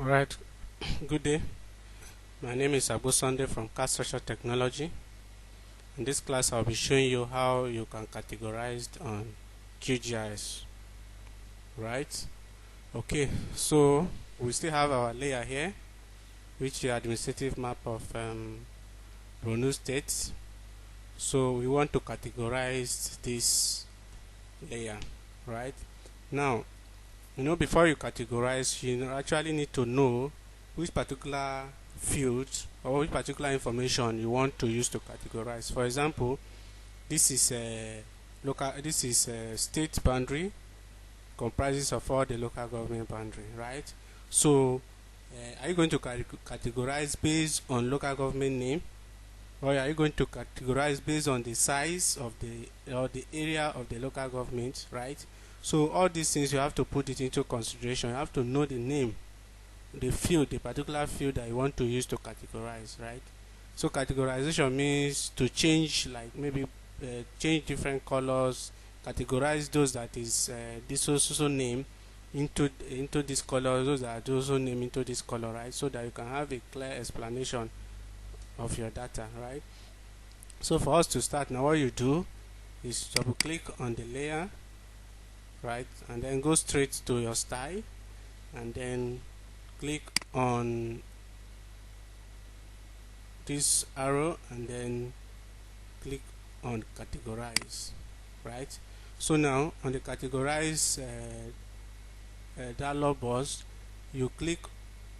Alright, good day. My name is Abu Sunday from Categorized Technology. In this class, I'll be showing you how you can categorize on Qgis. Right? Okay, so we still have our layer here, which is the administrative map of Borno State. So we want to categorize this layer, right? Now, before you categorize, you actually need to know which particular field or which particular information you want to use to categorize. For example, this is a state boundary, comprises of all the local government boundary, right? So are you going to categorize based on local government name, or are you going to categorize based on the size of the area of the local government, right? So all these things you have to put it into consideration. You have to know the name, the field, the particular field that you want to use to categorize, right? So categorization means to change, like maybe change different colors, categorize those that is this also name into this color, those that are also name into this color, right? So that you can have a clear explanation of your data, right? So for us to start now, what you do is double click on the layer, right, and then go straight to your style, and then click on this arrow and then click on categorize, right? So now on the categorize dialog box, you click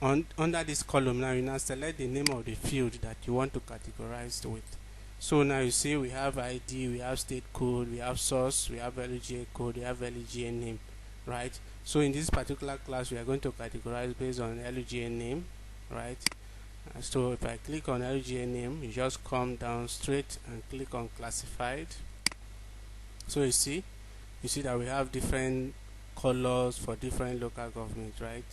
on under this column. Now you now select the name of the field that you want to categorize with. So now you see we have ID, we have state code, we have source, we have LGA code, we have LGA name, right? So in this particular class, we are going to categorize based on LGA name, right? So if I click on LGA name, you just come down straight and click on classified. So you see that we have different colors for different local government, right?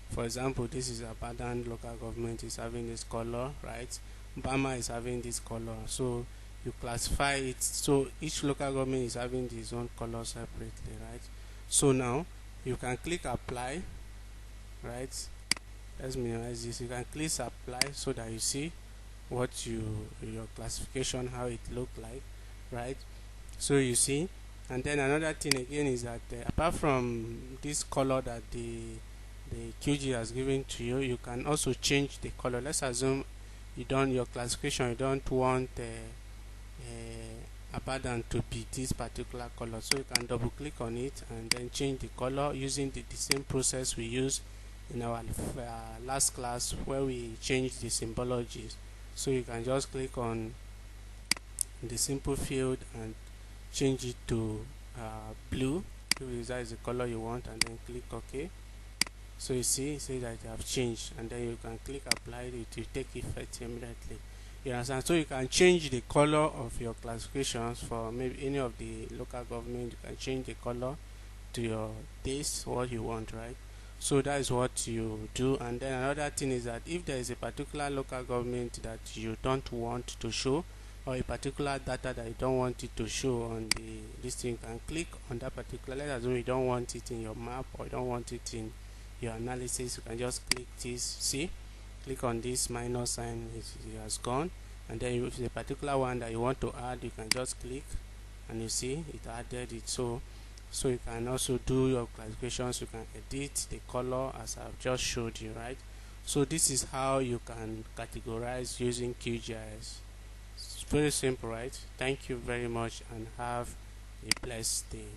For example, this is Abadan local government is having this color, right? Bama is having this color. So you classify it, so each local government is having its own color separately, right? So now you can click apply, right? Let's minimize this. You can click apply so that you see what your classification, how it look like, right? So you see. And then another thing again is that apart from this color that the Qgis has given to you, you can also change the color. Let's assume your classification, you don't want Abadan to be this particular color, so you can double click on it and then change the color using the same process we used in our last class where we changed the symbologies. So you can just click on the simple field and change it to blue, if that is the color you want, and then click OK. So you see that you have changed, and then you can click apply. It will take effect immediately. You understand? So you can change the color of your classifications for maybe any of the local government. You can change the color to your taste, what you want, right? So that is what you do. And then another thing is that if there is a particular local government that you don't want to show, or a particular data that you don't want it to show on the listing, you can click on that particular. Let's assume you don't want it in your map or you don't want it in your analysis. You can just click this, see, click on this minus sign, it has gone. And then if the particular one that you want to add, you can just click and you see it added it. So you can also do your classifications. You can edit the color as I've just showed you, right? So this is how you can categorize using Qgis. It's very simple, right? Thank you very much and have a blessed day.